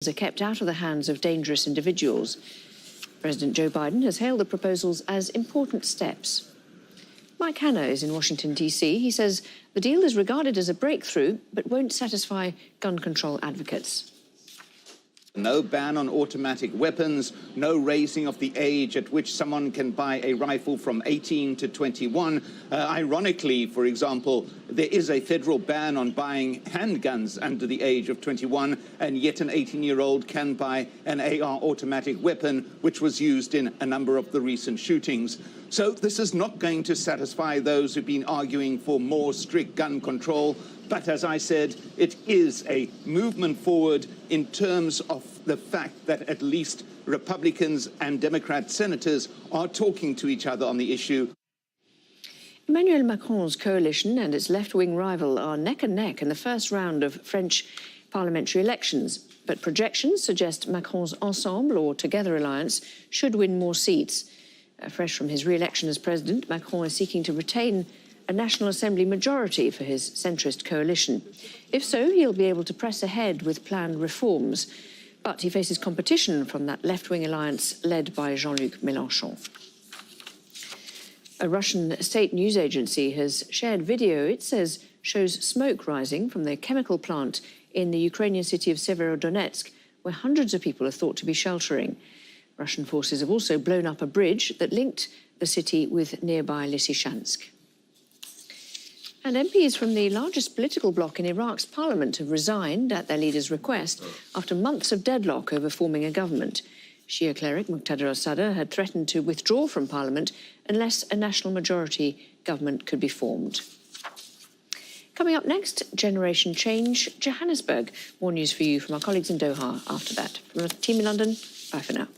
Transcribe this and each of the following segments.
are kept out of the hands of dangerous individuals. President Joe Biden has hailed the proposals as important steps. Mike Hanna is in Washington, D.C. He says the deal is regarded as a breakthrough, but won't satisfy gun control advocates. No ban on automatic weapons, no raising of the age at which someone can buy a rifle from 18 to 21. Ironically, for example, there is a federal ban on buying handguns under the age of 21, and yet an 18-year-old can buy an AR automatic weapon, which was used in a number of the recent shootings. So this is not going to satisfy those who've been arguing for more strict gun control. But as I said, it is a movement forward in terms of the fact that at least Republicans and Democrat senators are talking to each other on the issue. Emmanuel Macron's coalition and its left-wing rival are neck and neck in the first round of French parliamentary elections. But projections suggest Macron's Ensemble, or Together alliance, should win more seats. Fresh from his re-election as president, Macron is seeking to retain a National Assembly majority for his centrist coalition. If so, he'll be able to press ahead with planned reforms. But he faces competition from that left-wing alliance led by Jean-Luc Mélenchon. A Russian state news agency has shared video it says shows smoke rising from the chemical plant in the Ukrainian city of Severodonetsk, where hundreds of people are thought to be sheltering. Russian forces have also blown up a bridge that linked the city with nearby Lysychansk. And MPs from the largest political bloc in Iraq's parliament have resigned at their leader's request after months of deadlock over forming a government. Shia cleric Muqtada al-Sadr had threatened to withdraw from parliament unless a national majority government could be formed. Coming up next, Generation Change, Johannesburg. More news for you from our colleagues in Doha after that. From the team in London, bye for now.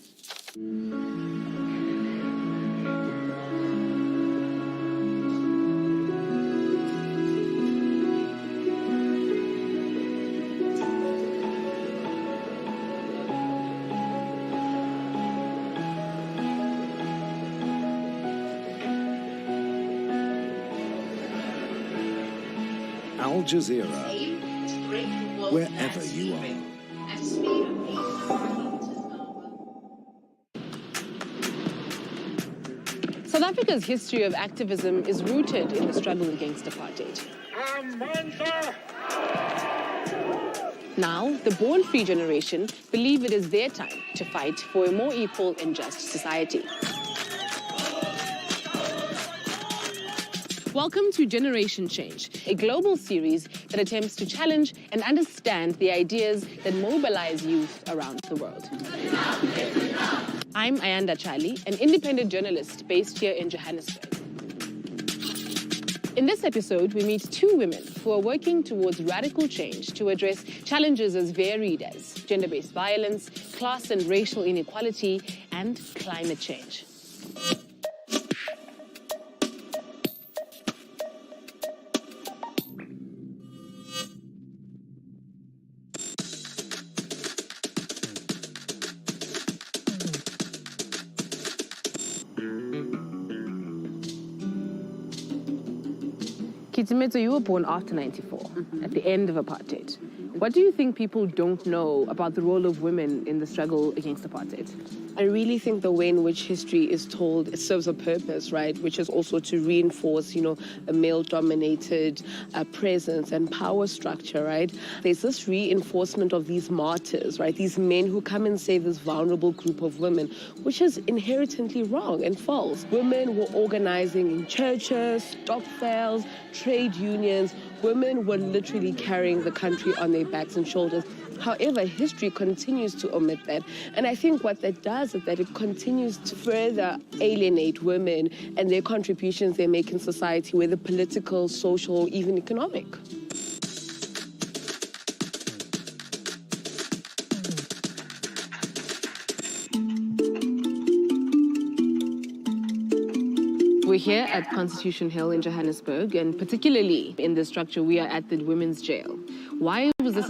Al Jazeera, wherever you are. South Africa's history of activism is rooted in the struggle against apartheid. Now, the born-free generation believe it is their time to fight for a more equal and just society. Welcome to Generation Change, a global series that attempts to challenge and understand the ideas that mobilize youth around the world. I'm Ayanda Chali, an independent journalist based here in Johannesburg. In this episode, we meet two women who are working towards radical change to address challenges as varied as gender-based violence, class and racial inequality, and climate change. Kitimeto, you were born after 94, at the end of apartheid. What do you think people don't know about the role of women in the struggle against apartheid? I really think the way in which history is told, it serves a purpose, right? Which is also to reinforce, a male-dominated presence and power structure, right? There's this reinforcement of these martyrs, right? These men who come and save this vulnerable group of women, which is inherently wrong and false. Women were organizing in churches, stock sales, trade unions. Women were literally carrying the country on their backs and shoulders. However, history continues to omit that. And I think what that does is that it continues to further alienate women and their contributions they make in society, whether political, social, even economic. We're here at Constitution Hill in Johannesburg, and particularly in this structure, we are at the women's jail. Why was this